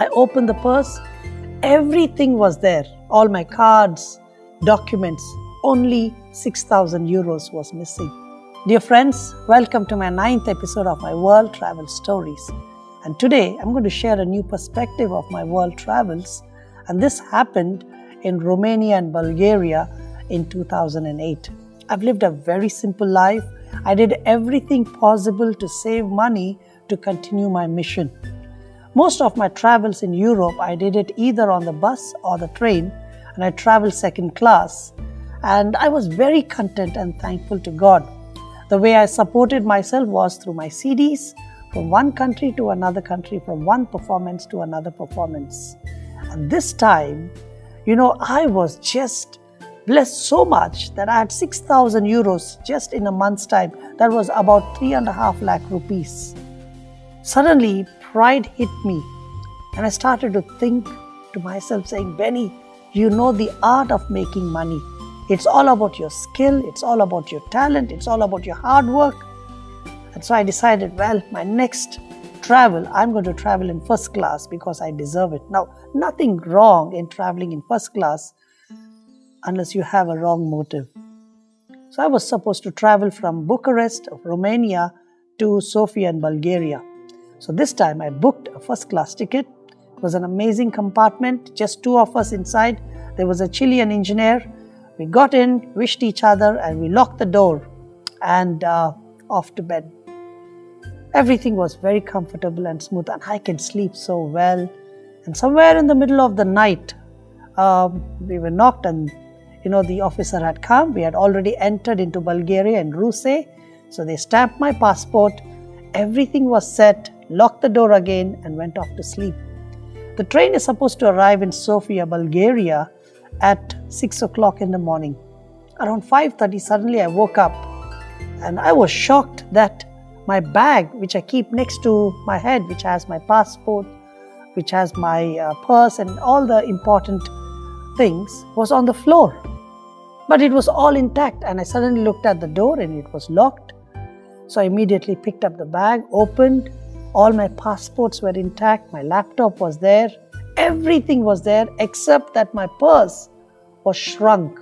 I opened the purse. Everything was there. All my cards, documents. Only 6,000 euros was missing. Dear friends, welcome to my 9th episode of my world travel stories. And today I'm going to share a new perspective of my world travels. And this happened in Romania and Bulgaria in 2008. I've lived a very simple life. I did everything possible to save money to continue my mission. Most of my travels in Europe, I did it either on the bus or the train, and I traveled second class. And I was very content and thankful to God. The way I supported myself was through my CDs, from one country to another country, from one performance to another performance. And this time, I was just blessed so much that I had 6,000 euros just in a month's time. That was about 3.5 lakh rupees. Suddenly, pride hit me and I started to think to myself saying, Benny, you know the art of making money. It's all about your skill, it's all about your talent, it's all about your hard work. And so I decided, well, my next travel, I'm going to travel in first class because I deserve it. Now, nothing wrong in traveling in first class unless you have a wrong motive. So I was supposed to travel from Bucharest of Romania to Sofia in Bulgaria. So this time I booked a first class ticket. It was an amazing compartment, just 2 of us inside. There was a Chilean engineer. We got in, wished each other, and we locked the door and off to bed. Everything was very comfortable and smooth, and I can sleep so well. And somewhere in the middle of the night, we were knocked, and the officer had come. We had already entered into Bulgaria and Ruse. So they stamped my passport. Everything was set, locked the door again, and went off to sleep. The train is supposed to arrive in Sofia, Bulgaria at 6 o'clock in the morning. Around 5:30, suddenly I woke up and I was shocked that my bag, which I keep next to my head, which has my passport, which has my purse and all the important things, was on the floor. But it was all intact, and I suddenly looked at the door and it was locked. So I immediately picked up the bag, opened. All my passports were intact, my laptop was there, everything was there except that my purse was shrunk.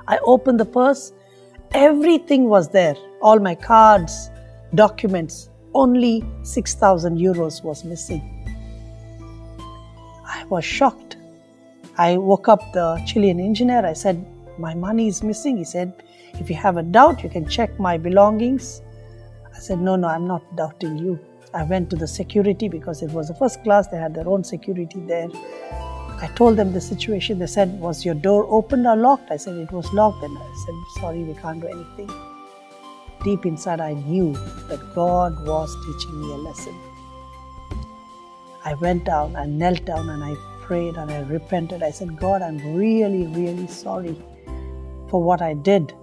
I opened the purse, everything was there, all my cards, documents, only 6,000 euros was missing. I was shocked. I woke up the Chilean engineer, I said, my money is missing. He said, if you have a doubt, you can check my belongings. I said, no, I'm not doubting you. I went to the security because it was a first class. They had their own security there. I told them the situation. They said, was your door opened or locked? I said, it was locked. And I said, sorry, we can't do anything. Deep inside, I knew that God was teaching me a lesson. I went down, I knelt down and I prayed and I repented. I said, God, I'm really, really sorry for what I did.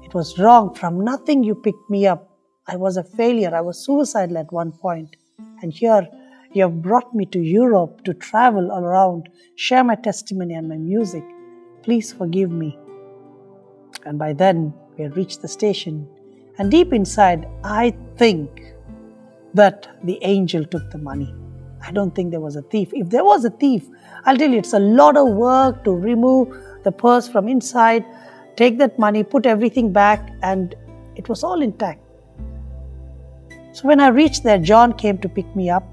It was wrong. From nothing, you picked me up. I was a failure. I was suicidal at one point. And here, you have brought me to Europe to travel around, share my testimony and my music. Please forgive me. And by then, we had reached the station. And deep inside, I think that the angel took the money. I don't think there was a thief. If there was a thief, I'll tell you, it's a lot of work to remove the purse from inside, take that money, put everything back, and it was all intact. So when I reached there, John came to pick me up,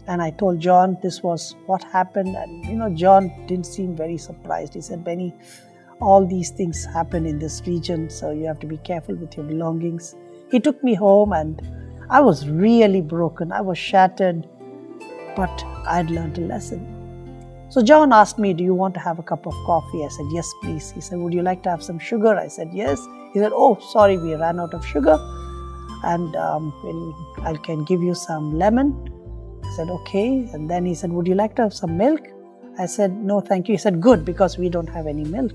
and I told John this was what happened. And John didn't seem very surprised. He said, Benny, all these things happen in this region, so you have to be careful with your belongings. He took me home, and I was really broken. I was shattered, but I'd learned a lesson. So John asked me, do you want to have a cup of coffee? I said, yes, please. He said, would you like to have some sugar? I said, yes. He said, oh, sorry, we ran out of sugar. And I can give you some lemon. I said, okay. And then he said, would you like to have some milk? I said, no, thank you. He said, good, because we don't have any milk.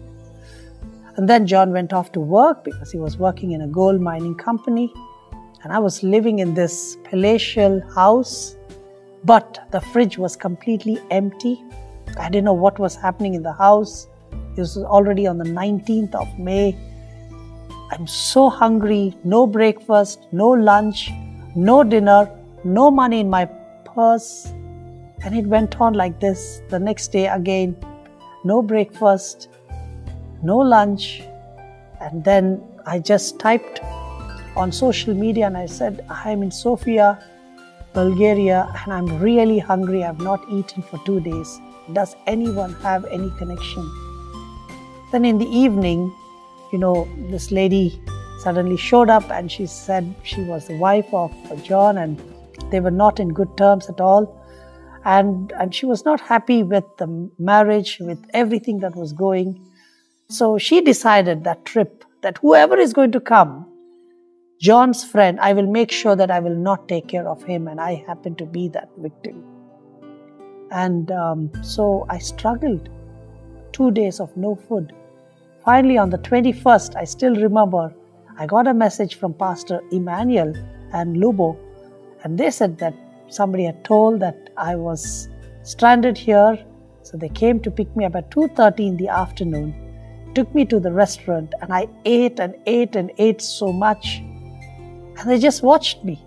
And then John went off to work because he was working in a gold mining company. And I was living in this palatial house, but the fridge was completely empty. I didn't know what was happening in the house. This was already on the 19th of May. I'm so hungry, no breakfast, no lunch, no dinner, no money in my purse. And it went on like this. The next day again, no breakfast, no lunch. And then I just typed on social media and I said, I'm in Sofia, Bulgaria, and I'm really hungry. I've not eaten for 2 days. Does anyone have any connection? Then in the evening, this lady suddenly showed up and she said she was the wife of John and they were not in good terms at all. And she was not happy with the marriage, with everything that was going. So she decided that trip, that whoever is going to come, John's friend, I will make sure that I will not take care of him, and I happen to be that victim. And so I struggled. 2 days of no food. Finally, on the 21st, I still remember, I got a message from Pastor Emmanuel and Lubo, and they said that somebody had told that I was stranded here. So they came to pick me up at 2:30 in the afternoon, took me to the restaurant, and I ate and ate and ate so much. And they just watched me.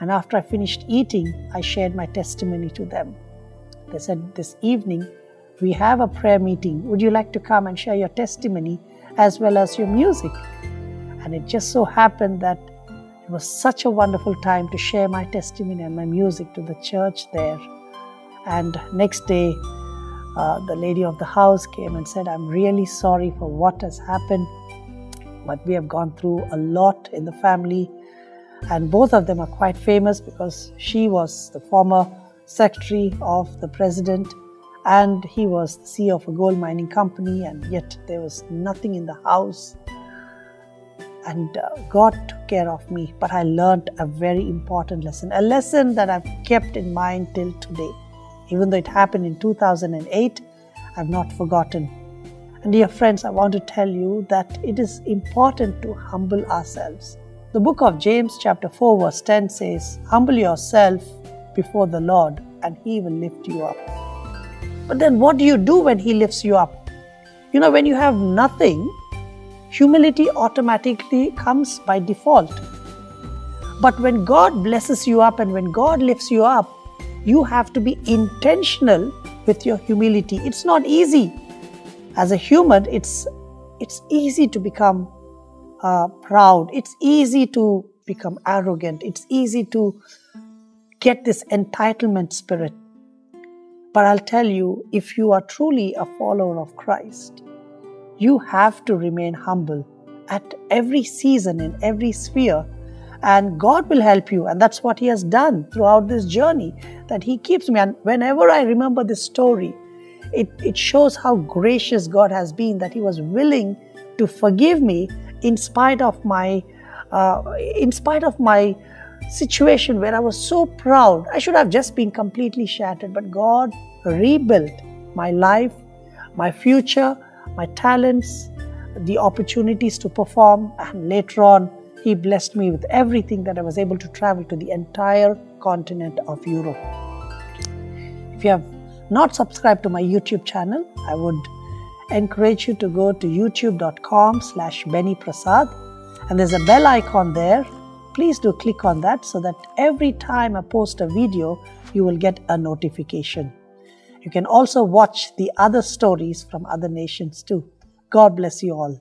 And after I finished eating, I shared my testimony to them. They said, this evening, we have a prayer meeting. Would you like to come and share your testimony as well as your music? And it just so happened that it was such a wonderful time to share my testimony and my music to the church there. And next day, the lady of the house came and said, I'm really sorry for what has happened, but we have gone through a lot in the family. And both of them are quite famous because she was the former secretary of the president and he was the CEO of a gold mining company, and yet there was nothing in the house. And God took care of me. But I learned a very important lesson, a lesson that I've kept in mind till today. Even though it happened in 2008, I've not forgotten. And dear friends, I want to tell you that it is important to humble ourselves. The book of James chapter 4 verse 10 says, humble yourself before the Lord and He will lift you up. But then what do you do when He lifts you up? When you have nothing, humility automatically comes by default. But when God blesses you up and when God lifts you up, you have to be intentional with your humility. It's not easy. As a human, it's easy to become proud. It's easy to become arrogant. It's easy to get this entitlement spirit. But I'll tell you, if you are truly a follower of Christ, you have to remain humble at every season, in every sphere, and God will help you. And that's what He has done throughout this journey, that He keeps me. And whenever I remember this story, it shows how gracious God has been, that He was willing to forgive me in spite of my situation where I was so proud. I should have just been completely shattered, but God rebuilt my life, my future, my talents, the opportunities to perform, and later on, He blessed me with everything that I was able to travel to the entire continent of Europe. If you have not subscribed to my YouTube channel, I would encourage you to go to youtube.com/BennyPrasad, and there's a bell icon there. Please do click on that so that every time I post a video, you will get a notification. You can also watch the other stories from other nations too. God bless you all.